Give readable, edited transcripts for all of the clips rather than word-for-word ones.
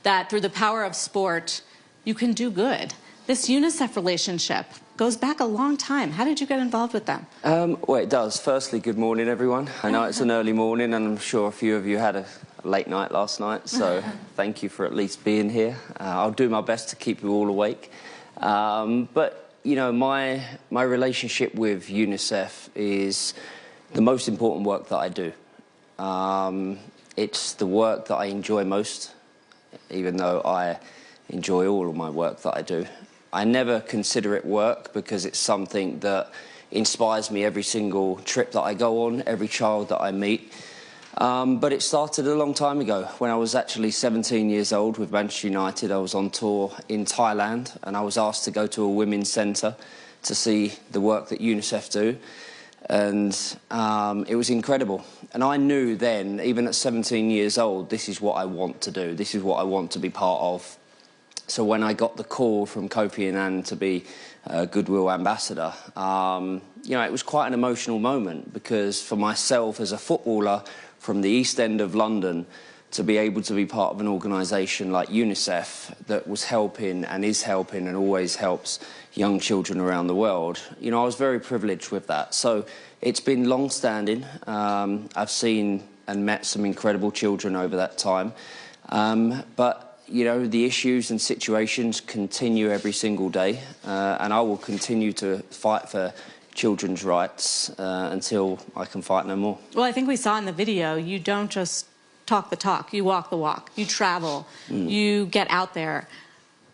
that through the power of sport, you can do good. This UNICEF relationship goes back a long time. How did you get involved with them? Well, it does. Firstly, good morning, everyone. I know it's an early morning, and I'm sure a few of you had a late night last night, so thank you for at least being here. I'll do my best to keep you all awake. But, you know, my relationship with UNICEF is the most important work that I do. It's the work that I enjoy most, even though I enjoy all of my work that I do. I never consider it work because it's something that inspires me every single trip that I go on, every child that I meet. But it started a long time ago. When I was actually 17 years old with Manchester United, I was on tour in Thailand, and I was asked to go to a women's centre to see the work that UNICEF do. And it was incredible. And I knew then, even at 17 years old, this is what I want to do. This is what I want to be part of. So when I got the call from Copenhagen to be Goodwill Ambassador, you know, it was quite an emotional moment, because for myself as a footballer from the East End of London, to be able to be part of an organisation like UNICEF that was helping and is helping and always helps young children around the world, you know, I was very privileged with that. So it's been long-standing. I've seen and met some incredible children over that time. But you know, the issues and situations continue every single day, and I will continue to fight for children's rights until I can fight no more. Well, I think we saw in the video, you don't just talk the talk, you walk the walk, you travel, you get out there.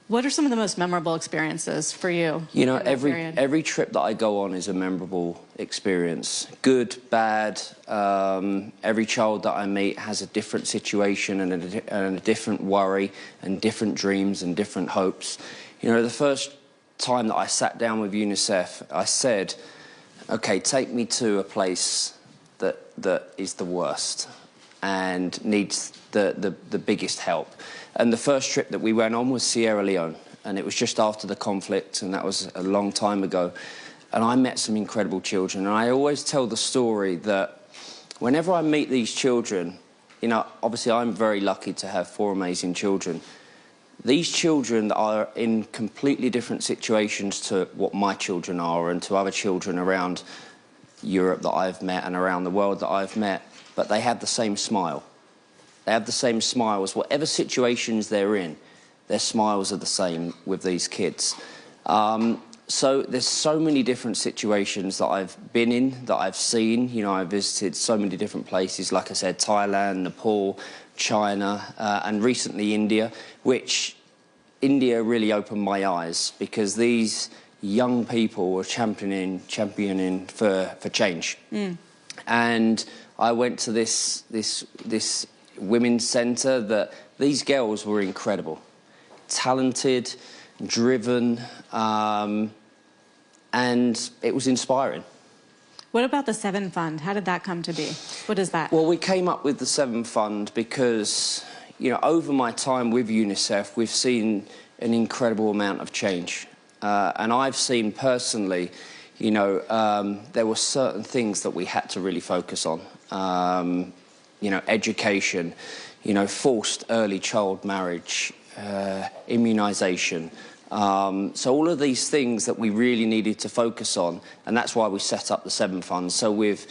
What are some of the most memorable experiences for you? You know, every trip that I go on is a memorable experience. Good, bad. Every child that I meet has a different situation and a different worry and different dreams and different hopes. You know, the first time that I sat down with UNICEF, I said, okay, take me to a place that is the worst and needs the biggest help. And the first trip that we went on was Sierra Leone, and it was just after the conflict, and that was a long time ago. And I met some incredible children, and I always tell the story that whenever I meet these children, you know, obviously I'm very lucky to have 4 amazing children. These children are in completely different situations to what my children are and to other children around Europe that I've met and around the world that I've met, but they have the same smile. They have the same smiles. Whatever situations they're in, their smiles are the same with these kids. So there's so many different situations that I've been in, that I've seen. You know, I visited so many different places, like I said, Thailand, Nepal, China, and recently India, which India really opened my eyes, because these young people were championing for change. And I went to this women's centre that these girls were incredible, talented, driven, and it was inspiring. What about the Seven Fund? How did that come to be? What is that? Well, we came up with the Seven Fund because, you know, over my time with UNICEF, we've seen an incredible amount of change. And I've seen personally, you know, there were certain things that we had to really focus on. You know, education, you know, forced early child marriage, immunisation. So all of these things that we really needed to focus on, and that's why we set up the Seven Fund. So we've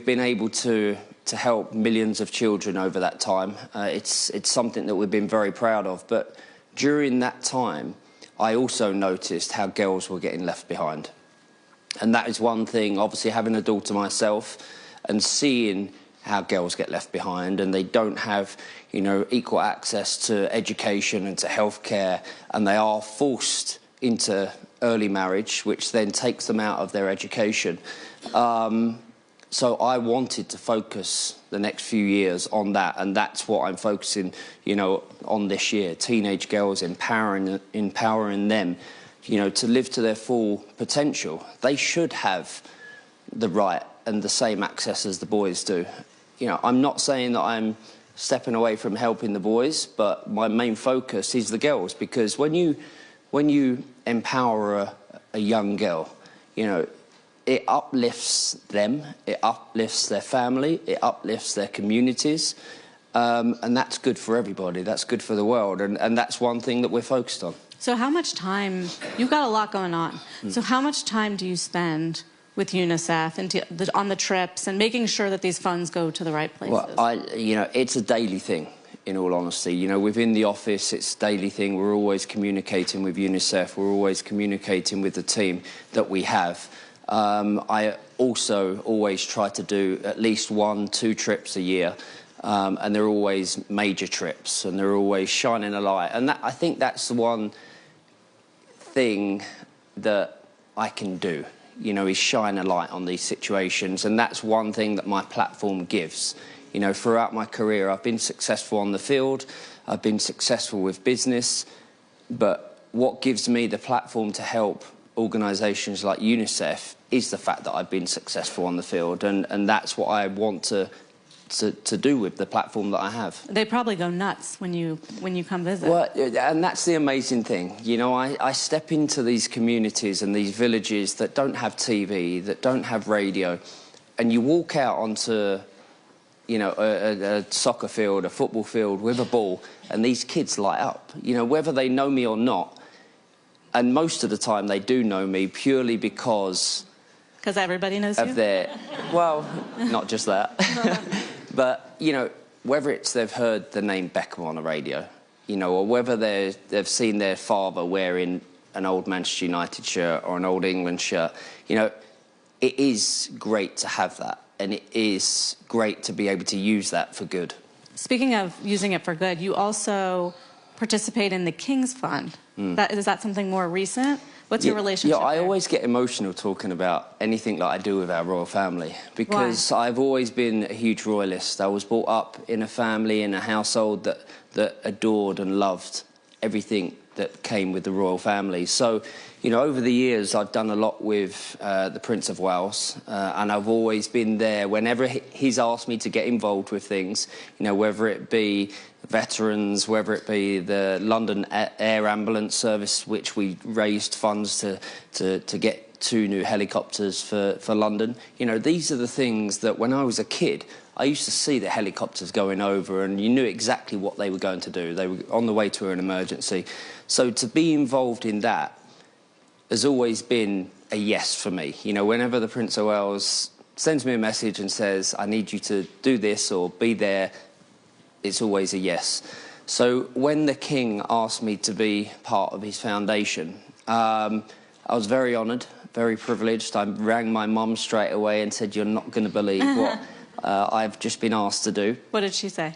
been able to help millions of children over that time. It's something that we've been very proud of. But during that time, I also noticed how girls were getting left behind. And that is one thing, obviously having a daughter myself and seeing how girls get left behind, and they don't have, you know, equal access to education and to healthcare, and they are forced into early marriage, which then takes them out of their education. So I wanted to focus the next few years on that, and that's what I'm focusing, you know, on this year. Teenage girls, empowering them, you know, to live to their full potential. They should have the right and the same access as the boys do. You know, I'm not saying that I'm stepping away from helping the boys, but my main focus is the girls, because when you empower a young girl, you know, it uplifts them, it uplifts their family, it uplifts their communities, And that's good for everybody. That's good for the world. And that's one thing that we're focused on. So how much time, you've got a lot going on. So how much time do you spend with UNICEF and on the trips and making sure that these funds go to the right places? Well, it's a daily thing, in all honesty. You know, within the office, it's a daily thing. We're always communicating with UNICEF. We're always communicating with the team that we have. I also always try to do at least 1-2 trips a year. And they're always major trips, and they're always shining a light. And I think that's the one thing that I can do, you know, is shine a light on these situations. And that's one thing that my platform gives. You know, throughout my career, I've been successful on the field, I've been successful with business, but what gives me the platform to help organisations like UNICEF is the fact that I've been successful on the field, and that's what I want to do with the platform that I have. They probably go nuts when you come visit. Well, and that's the amazing thing. You know, I step into these communities and these villages that don't have TV, that don't have radio, and you walk out onto, you know, a soccer field, a football field with a ball, and these kids light up, you know, whether they know me or not. And most of the time they do know me purely because everybody knows of you? Well, not just that. But, you know, whether it's they've heard the name Beckham on the radio, you know, or whether they've seen their father wearing an old Manchester United shirt or an old England shirt, you know, it is great to have that. And it is great to be able to use that for good. Speaking of using it for good, you also participate in the King's Fund. Is that something more recent? What's your relationship I there? always get emotional talking about anything that I do with our royal family because Why? I've always been a huge royalist. I was brought up in a family, in a household that adored and loved everything that came with the royal family. So, you know, over the years, I've done a lot with the Prince of Wales, and I've always been there whenever he's asked me to get involved with things, you know, whether it be veterans, whether it be the London Air Ambulance Service, which we raised funds to get 2 new helicopters for London. You know, these are the things that when I was a kid, I used to see the helicopters going over and you knew exactly what they were going to do. They were on the way to an emergency. So to be involved in that has always been a yes for me. You know, whenever the Prince of Wales sends me a message and says, I need you to do this or be there, it's always a yes. So when the King asked me to be part of his foundation, I was very honoured, very privileged. I rang my mum straight away and said, you're not going to believe what I've just been asked to do. What did she say?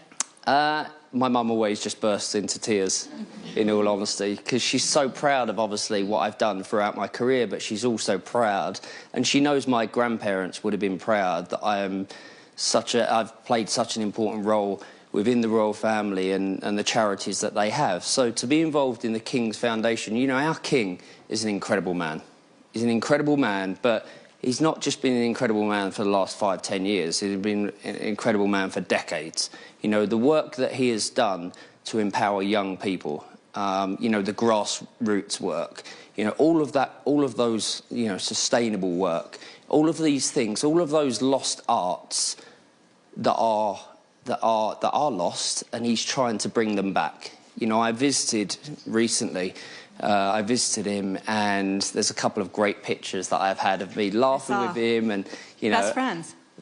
My mum always just bursts into tears, in all honesty, because she's so proud of, obviously, what I've done throughout my career, but she's also proud, and she knows my grandparents would have been proud that I've played such an important role within the royal family and the charities that they have. So to be involved in the King's Foundation, you know, our King is an incredible man. He's an incredible man, but he's not just been an incredible man for the last 5-10 years. He's been an incredible man for decades. You know, the work that he has done to empower young people, you know, the grassroots work, you know, all of that, all of those, you know, sustainable work, all of these things, all of those lost arts that are lost, and he's trying to bring them back. You know, I visited recently. I visited him, and there's a couple of great pictures that I've had of me laughing with him, and you know,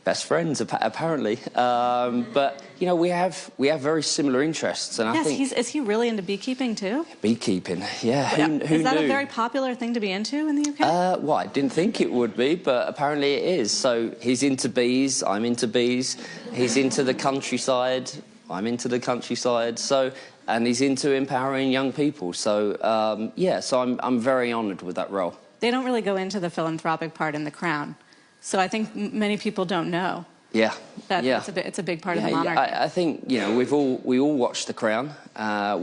best friends apparently. But you know, we have very similar interests, and I think is he really into beekeeping too? Beekeeping, yeah. Who is that knew? a very popular thing to be into in the UK? Well, I didn't think it would be, but apparently it is. So he's into bees, I'm into bees. He's into the countryside, I'm into the countryside. So. And he's into empowering young people. So, yeah, so I'm very honoured with that role. They don't really go into the philanthropic part in The Crown. So I think many people don't know. Yeah. It's a big part of the monarchy. I think, you know, we all watched The Crown.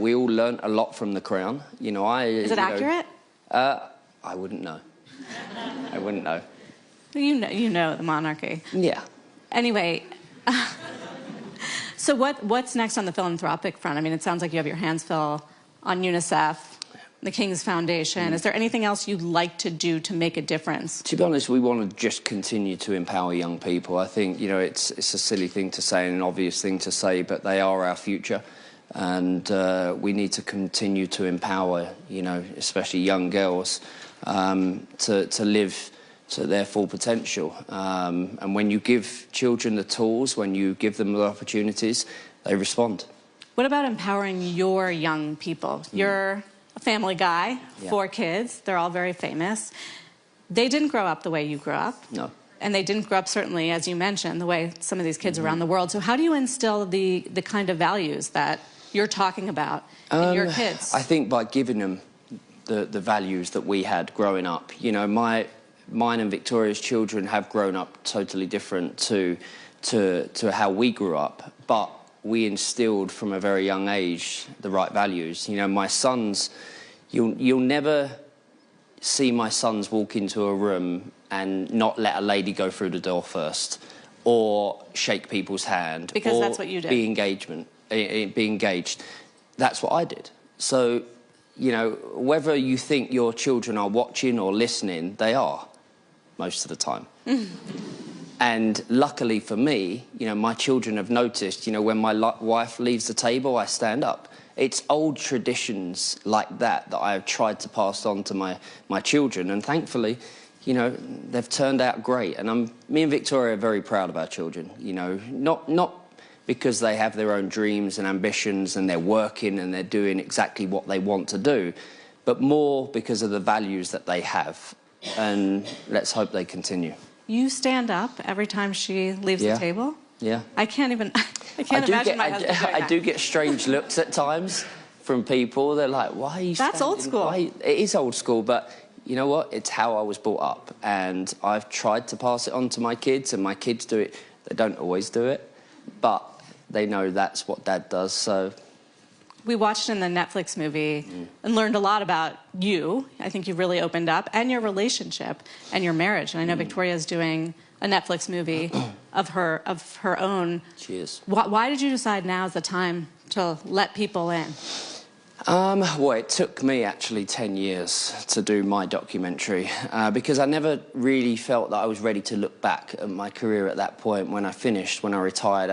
We all learnt a lot from The Crown. You know, Is it accurate? I wouldn't know. I wouldn't know. You know the monarchy. Yeah. Anyway... So what's next on the philanthropic front? I mean, it sounds like you have your hands full on UNICEF. the King's Foundation. Is there anything else you'd like to do to make a difference? To be honest, we want to just continue to empower young people. I think, you know, it's a silly thing to say and an obvious thing to say, but they are our future. And we need to continue to empower, you know, especially young girls, to live to their full potential. And when you give children the tools, when you give them the opportunities, they respond. What about empowering your young people? You're a family guy, 4 kids, they're all very famous. They didn't grow up the way you grew up. No. And they didn't grow up, certainly, as you mentioned, the way some of these kids around the world. So how do you instill the kind of values that you're talking about in your kids? I think by giving them the values that we had growing up. You know, mine and Victoria's children have grown up totally different to how we grew up, but we instilled from a very young age the right values. You know, my sons, you'll never see my sons walk into a room and not let a lady go through the door first, or shake people's hand, because or that's what you did. Be engaged. That's what I did. So, you know, whether you think your children are watching or listening, they are, most of the time. And luckily for me, you know, my children have noticed, you know, when my wife leaves the table, I stand up. It's old traditions like that that I have tried to pass on to my children, and thankfully, you know, they've turned out great. And me and Victoria are very proud of our children, you know, not because they have their own dreams and ambitions and they're working and they're doing exactly what they want to do, but more because of the values that they have. And let's hope they continue. You stand up every time she leaves the table? Yeah. I can't imagine my husband doing that. I do get strange looks at times from people. They're like, why are you That's old school. It is old school, but you know what? It's how I was brought up. And I've tried to pass it on to my kids, and my kids do it. They don't always do it, but they know that's what Dad does, so... We watched in the Netflix movie and learned a lot about you. I think you've really opened up, and your relationship and your marriage. And I know Victoria's doing a Netflix movie of her own. She is. Why did you decide now is the time to let people in? Well, it took me actually 10 years to do my documentary because I never really felt that I was ready to look back at my career at that point. When I finished, when I retired,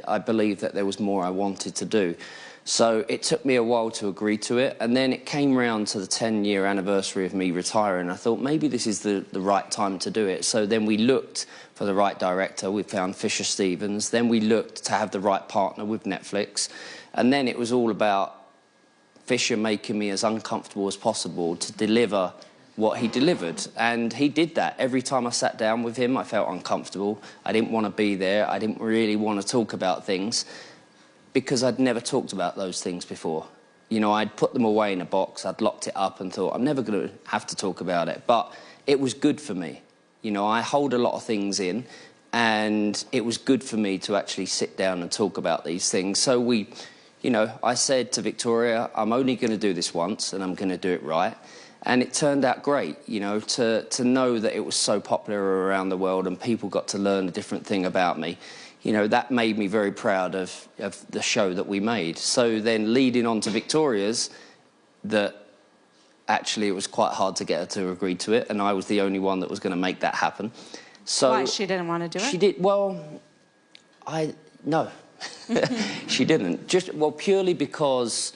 I believed that there was more I wanted to do. So it took me a while to agree to it, and then it came round to the 10-year anniversary of me retiring. I thought maybe this is the right time to do it. So then we looked for the right director. We found Fisher Stevens. Then we looked to have the right partner with Netflix. And then it was all about Fisher making me as uncomfortable as possible to deliver what he delivered. And he did that. Every time I sat down with him, I felt uncomfortable. I didn't want to be there. I didn't really want to talk about things, because I'd never talked about those things before. You know, I'd put them away in a box, I'd locked it up and thought, I'm never going to have to talk about it. But it was good for me. You know, I hold a lot of things in, and it was good for me to actually sit down and talk about these things. So you know, I said to Victoria, I'm only going to do this once, and I'm going to do it right. And it turned out great, you know, to know that it was so popular around the world and people got to learn a different thing about me. You know, that made me very proud of the show that we made. So then leading on to Victoria's, that actually it was quite hard to get her to agree to it, and I was the only one that was going to make that happen. So why? She didn't want to do it? She did, well, no. She didn't. Well, purely because,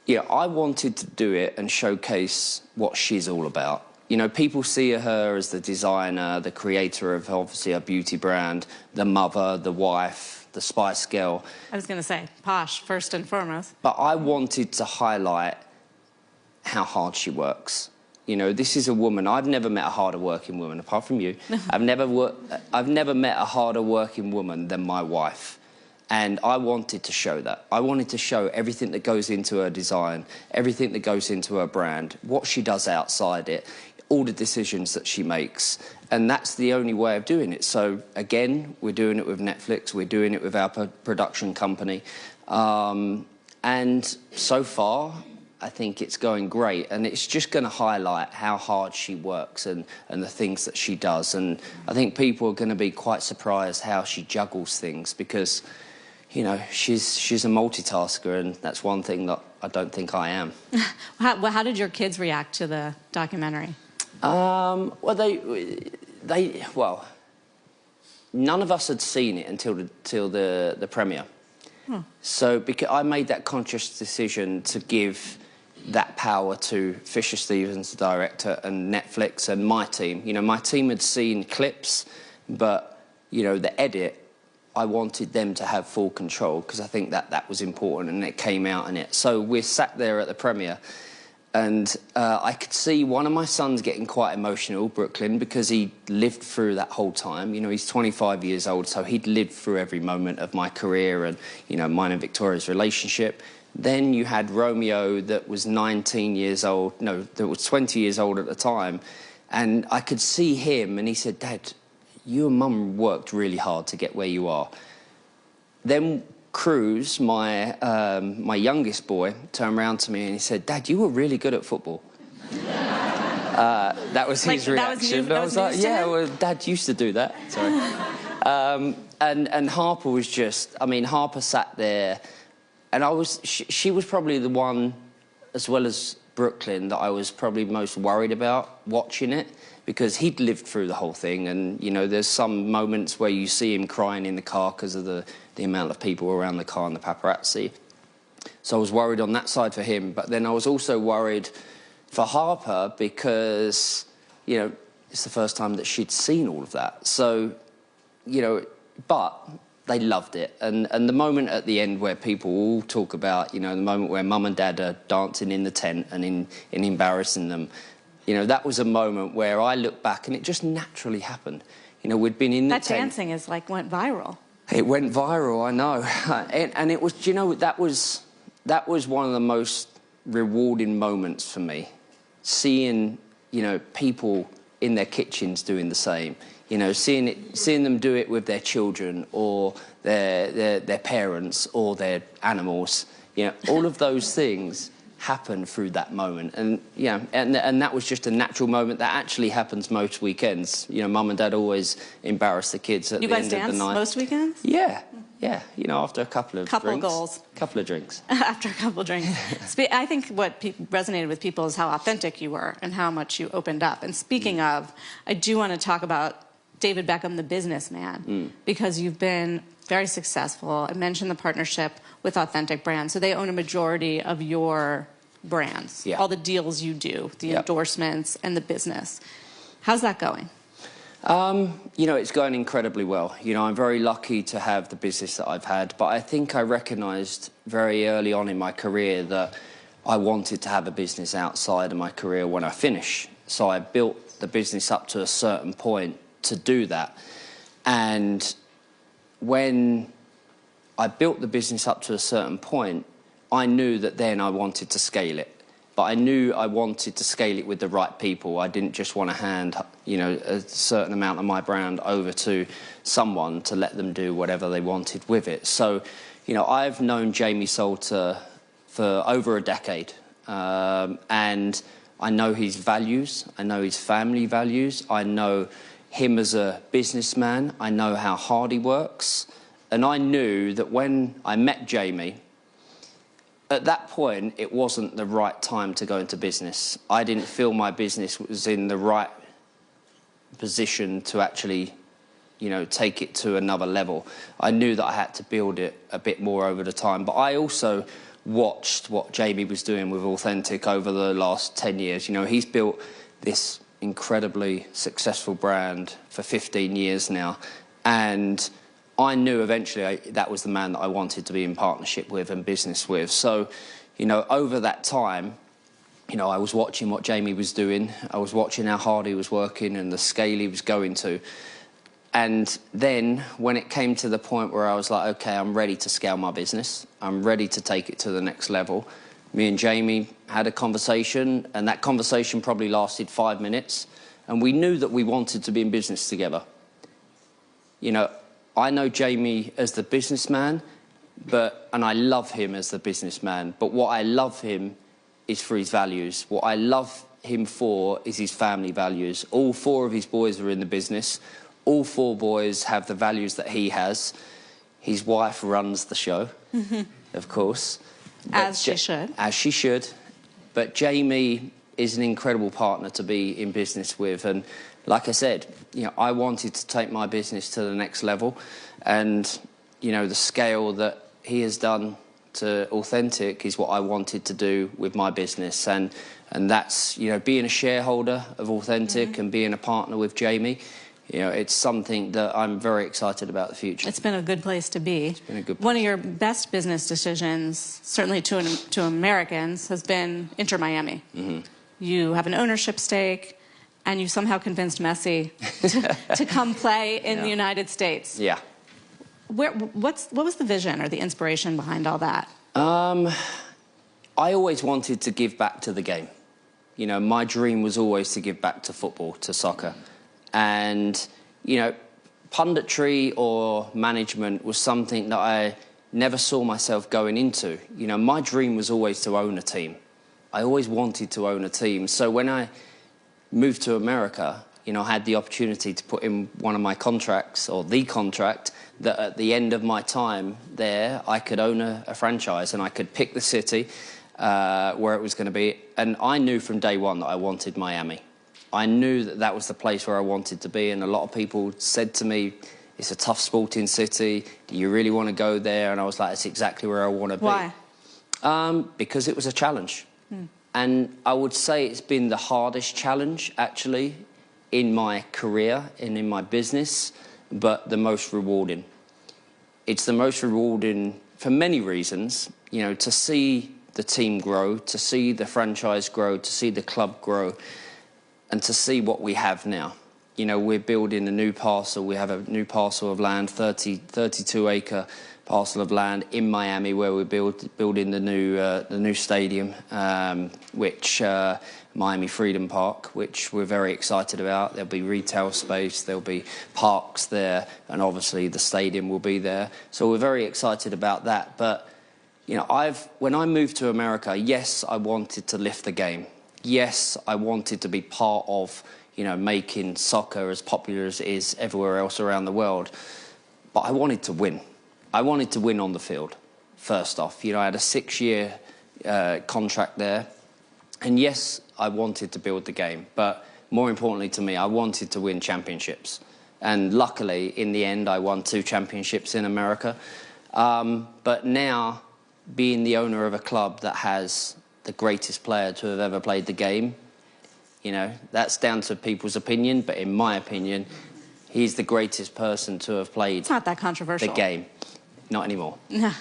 you know, I wanted to do it and showcase what she's all about. You know, people see her as the designer, the creator of, obviously, a beauty brand, the mother, the wife, the Spice Girl. I was going to say, posh, first and foremost. But I wanted to highlight how hard she works. You know, this is a woman. I've never met a harder working woman, apart from you. I've never met a harder working woman than my wife. And I wanted to show that. I wanted to show everything that goes into her design, everything that goes into her brand, what she does outside it, all the decisions that she makes. And that's the only way of doing it. So, again, we're doing it with Netflix, we're doing it with our production company. And so far, I think it's going great. And it's just going to highlight how hard she works and the things that she does. And I think people are going to be quite surprised how she juggles things, because, you know, she's a multitasker, and that's one thing that I don't think I am. How did your kids react to the documentary? Well, well, none of us had seen it until the premiere. So because I made that conscious decision to give that power to Fisher Stevens, the director, and Netflix and my team. You know, my team had seen clips, but, you know, the edit, I wanted them to have full control because I think that was important, and it came out in it. So we sat there at the premiere, and I could see one of my sons getting quite emotional, Brooklyn, because he lived through that whole time. You know, he's 25 years old, so he'd lived through every moment of my career and, you know, mine and Victoria's relationship. Then you had Romeo that was 19 years old, no, that was 20 years old at the time, and I could see him, and he said, "Dad, you and Mum worked really hard to get where you are." Then Cruz, my youngest boy, turned around to me and he said, "Dad, you were really good at football." That was his reaction. I was like, "Yeah, well, Dad used to do that." Sorry. And Harper was just, I mean, Harper sat there, and she was probably the one, as well as Brooklyn, that I was probably most worried about watching it, because he'd lived through the whole thing, and, you know, there's some moments where you see him crying in the car because of the amount of people around the car and the paparazzi. So I was worried on that side for him, but then I was also worried for Harper because, you know, it's the first time that she'd seen all of that. So, you know, but they loved it. And the moment at the end where people all talk about, you know, the moment where Mum and Dad are dancing in the tent and in embarrassing them, you know, that was a moment where I look back and it just naturally happened. You know, we'd been in the tent. That dancing is like went viral. It went viral, I know. And it was, you know, that was one of the most rewarding moments for me. Seeing, you know, people in their kitchens doing the same. You know, seeing them do it with their children or their parents or their animals. You know, all of those things happen through that moment, and yeah, and that was just a natural moment that actually happens most weekends. You know, Mum and Dad always embarrass the kids at the end of the night. You guys dance most weekends? Yeah, yeah. You know, after a couple of drinks. After a couple of drinks. I think what resonated with people is how authentic you were and how much you opened up. And speaking of, I do want to talk about David Beckham, the businessman, because you've been very successful. I mentioned the partnership with Authentic Brands. So they own a majority of your brands, all the deals you do, the endorsements and the business. How's that going? You know, it's going incredibly well. You know, I'm very lucky to have the business that I've had, but I think I recognised very early on in my career that I wanted to have a business outside of my career when I finish. So I built the business up to a certain point to do that. And when I built the business up to a certain point, I knew that then I wanted to scale it. But I knew I wanted to scale it with the right people. I didn't just want to hand, you know, a certain amount of my brand over to someone to let them do whatever they wanted with it. So, you know, I've known Jamie Salter for over a decade. And I know his values. I know his family values. I know him as a businessman. I know how hard he works. And I knew that when I met Jamie, at that point, it wasn't the right time to go into business. I didn't feel my business was in the right position to actually, you know, take it to another level. I knew that I had to build it a bit more over the time. But I also watched what Jamie was doing with Authentic over the last 10 years. You know, he's built this incredibly successful brand for 15 years now. And I knew eventually that was the man that I wanted to be in partnership with and business with. So, you know, over that time, you know, I was watching what Jamie was doing. I was watching how hard he was working and the scale he was going to. And then when it came to the point where I was like, OK, I'm ready to scale my business. I'm ready to take it to the next level. Me and Jamie had a conversation, and that conversation probably lasted 5 minutes. And we knew that we wanted to be in business together. You know, I know Jamie as the businessman, and I love him as the businessman. But what I love him is for his values. What I love him for is his family values. All 4 of his boys are in the business. All 4 boys have the values that he has. His wife runs the show, of course. As she should. As she should. But Jamie is an incredible partner to be in business with. And like I said, you know, I wanted to take my business to the next level. And, you know, the scale that he has done to Authentic is what I wanted to do with my business. And that's, you know, being a shareholder of Authentic and being a partner with Jamie, you know, it's something that I'm very excited about the future. It's been a good place to be. It's been a good place. One of your best business decisions, certainly to Americans, has been Inter Miami. You have an ownership stake, and you somehow convinced Messi to come play in the United States. Yeah. What was the vision or the inspiration behind all that? I always wanted to give back to the game. You know, my dream was always to give back to football, to soccer. And, you know, punditry or management was something that I never saw myself going into. You know, my dream was always to own a team. I always wanted to own a team. So when I moved to America, you know, I had the opportunity to put in one of my contracts, or the contract, that at the end of my time there, I could own a franchise and I could pick the city where it was going to be. And I knew from day one that I wanted Miami. I knew that that was the place where I wanted to be, and a lot of people said to me, it's a tough sporting city, do you really want to go there? And I was like, it's exactly where I want to be. Why? Because it was a challenge. And I would say it's been the hardest challenge, actually, in my career and in my business, but the most rewarding. It's the most rewarding for many reasons, you know, to see the team grow, to see the franchise grow, to see the club grow, and to see what we have now. You know, we're building a new parcel. We have a new parcel of land, 32-acre parcel of land in Miami, where we're building the new stadium, which Miami Freedom Park, which we're very excited about. There'll be retail space, there'll be parks there, and obviously the stadium will be there. So we're very excited about that. But you know, when I moved to America, yes, I wanted to lift the game. Yes, I wanted to be part of, you know, making soccer as popular as it is everywhere else around the world. But I wanted to win. I wanted to win on the field, first off. You know, I had a 6-year contract there. And yes, I wanted to build the game. But more importantly to me, I wanted to win championships. And luckily, in the end, I won 2 championships in America. But now, being the owner of a club that has the greatest player to have ever played the game, you know, that's down to people's opinion, but in my opinion, he's the greatest person to have played It's not that controversial. the game. Not anymore. No.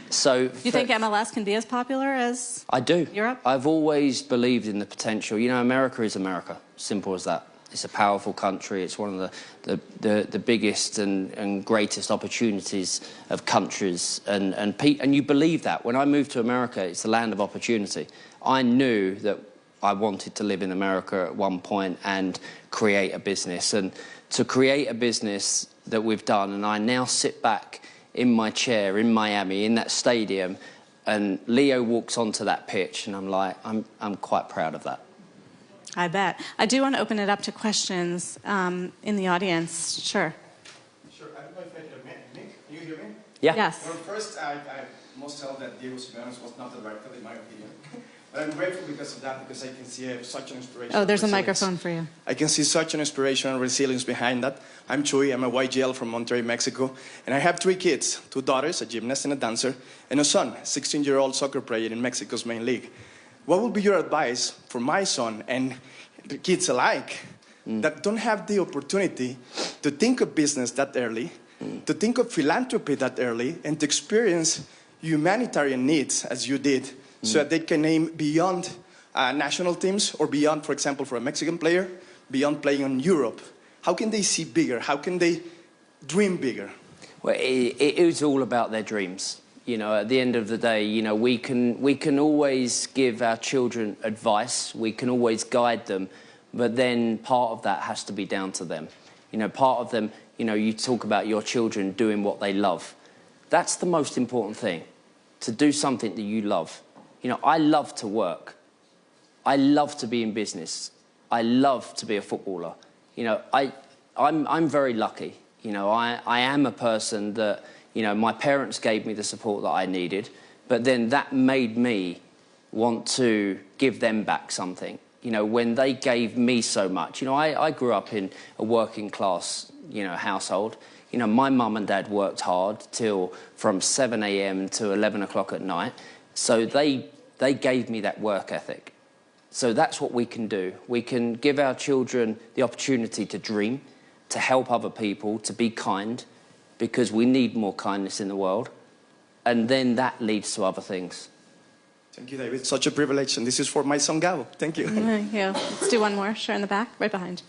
So You think MLS can be as popular as I do. Europe? I've always believed in the potential. You know, America is America. Simple as that. It's a powerful country. It's one of the biggest and greatest opportunities of countries. And you believe that. When I moved to America, it's the land of opportunity. I knew that I wanted to live in America at one point and create a business. And to create a business that we've done, and I now sit back in my chair in Miami, in that stadium, and Leo walks onto that pitch, and I'm like, I'm quite proud of that. I bet. I do want to open it up to questions in the audience. Sure. Sure. I don't know if I can hear me. Can you hear me? Yeah. Yes. Well, first, I must tell that Davos was not the right in my opinion. But I'm grateful because of that, because I can see such an inspiration. Oh, there's a resilience. microphone for you. I can see such an inspiration and resilience behind that. I'm Chuy, I'm a YGL from Monterrey, Mexico, and I have 3 kids, 2 daughters, a gymnast and a dancer, and a son, a 16-year-old soccer player in Mexico's main league. What would be your advice for my son and the kids alike that don't have the opportunity to think of business that early, to think of philanthropy that early, and to experience humanitarian needs as you did, so that they can aim beyond national teams or beyond, for example, for a Mexican player, beyond playing in Europe? How can they see bigger? How can they dream bigger? Well, it is all about their dreams. You know, at the end of the day, you know, we can always give our children advice, we can always guide them, but then part of that has to be down to them. You know, part of them, you know, you talk about your children doing what they love. That's the most important thing, to do something that you love. You know, I love to work. I love to be in business. I love to be a footballer. You know, I'm very lucky. You know, I am a person that, you know, my parents gave me the support that I needed. But then that made me want to give them back something. You know, when they gave me so much. You know, I grew up in a working class, you know, household. You know, my mum and dad worked hard till from 7 a.m. to 11 o'clock at night. So they gave me that work ethic. So that's what we can do. We can give our children the opportunity to dream, to help other people, to be kind, because we need more kindness in the world. And then that leads to other things. Thank you, David. Such a privilege. And this is for my son, Gabo. Thank you. Thank you. Let's do one more. Sure, in the back, right behind.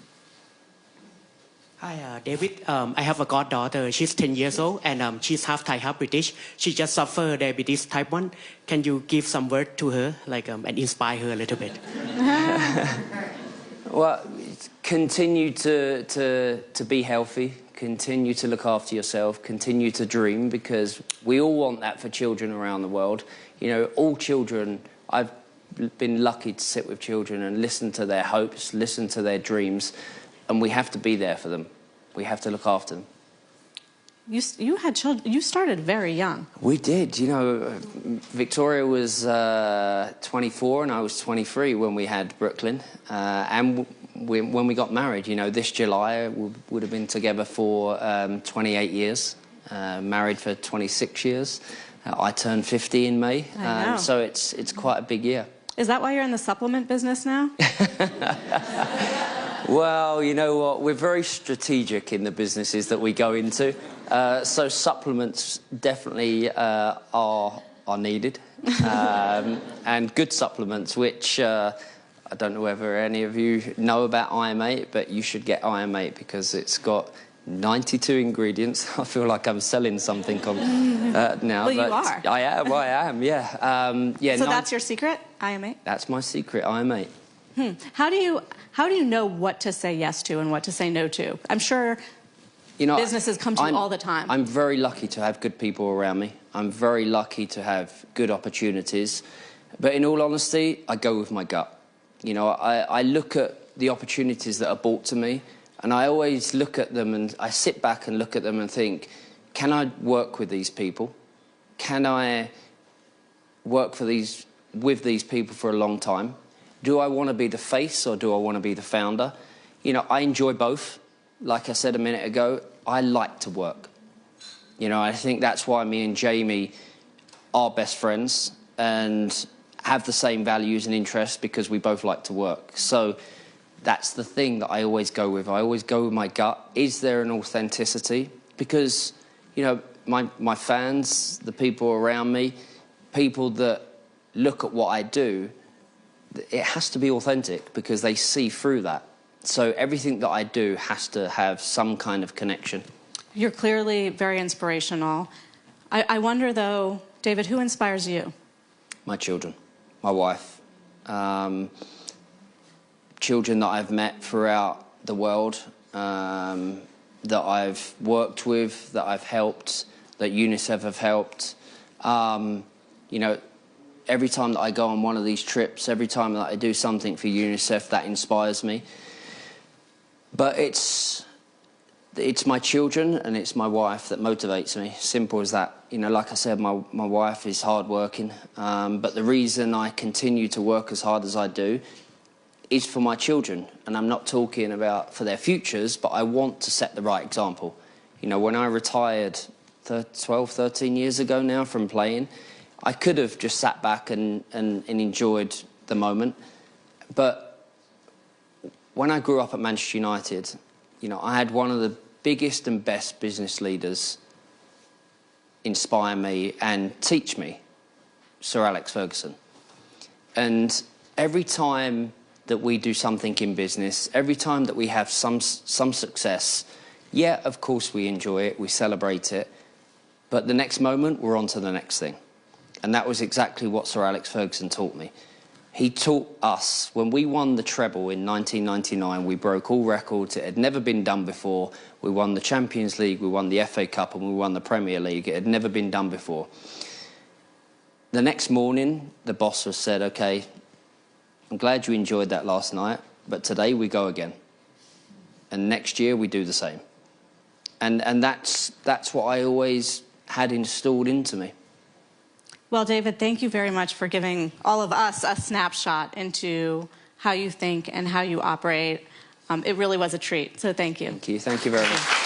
Hi, David. I have a goddaughter. She's 10 years old, and she's half Thai, half British. She just suffered diabetes type 1. Can you give some word to her, like, and inspire her a little bit? Well, continue to be healthy. Continue to look after yourself. Continue to dream, because we all want that for children around the world. You know, all children, I've been lucky to sit with children and listen to their hopes, listen to their dreams. And we have to be there for them. We have to look after them. You had children. You started very young. We did. You know, Victoria was 24 and I was 23 when we had Brooklyn. And when we got married, you know, this July we would have been together for 28 years, married for 26 years. I turned 50 in May. So it's quite a big year. Is that why you're in the supplement business now? Well, you know what? We're very strategic in the businesses that we go into. So supplements definitely are needed. And good supplements, which I don't know whether any of you know about IM8, but you should get IM8 because it's got 92 ingredients. I feel like I'm selling something now. Well, you are. I am, yeah. So that's your secret, IM8? That's my secret, IM8. How do you know what to say yes to and what to say no to? I'm sure businesses come to you all the time. I'm very lucky to have good people around me. I'm very lucky to have good opportunities. But in all honesty, I go with my gut. You know, I look at the opportunities that are brought to me, and I always look at them and I sit back and look at them and think, can I work with these people? Can I work with these people for a long time? Do I want to be the face or do I want to be the founder? You know, I enjoy both. Like I said a minute ago, I like to work. You know, I think that's why me and Jamie are best friends and have the same values and interests, because we both like to work. So that's the thing that I always go with. I always go with my gut. Is there an authenticity? Because, you know, my fans, the people around me, people that look at what I do, it has to be authentic because they see through that. So everything that I do has to have some kind of connection. You're clearly very inspirational. I wonder, though, David, who inspires you? My children, my wife, children that I've met throughout the world, that I've worked with, that I've helped, that UNICEF have helped. You know, every time that I go on one of these trips, every time that I do something for UNICEF, that inspires me. But it's my children and it's my wife that motivates me. Simple as that. You know, like I said, my wife is hardworking. But the reason I continue to work as hard as I do is for my children. And I'm not talking about for their futures, but I want to set the right example. You know, when I retired 12, 13 years ago now from playing, I could have just sat back and enjoyed the moment. But when I grew up at Manchester United, you know, I had one of the biggest and best business leaders inspire me and teach me, Sir Alex Ferguson. And every time that we do something in business, every time that we have some success, yeah, of course we enjoy it, we celebrate it, but the next moment we're on to the next thing. And that was exactly what Sir Alex Ferguson taught me. He taught us, when we won the treble in 1999, we broke all records. It had never been done before. We won the Champions League, we won the FA Cup, and we won the Premier League. It had never been done before. The next morning, the boss has said, OK, I'm glad you enjoyed that last night, but today we go again. And next year we do the same. And that's what I always had installed into me. Well, David, thank you very much for giving all of us a snapshot into how you think and how you operate. It really was a treat, so thank you. Thank you very much.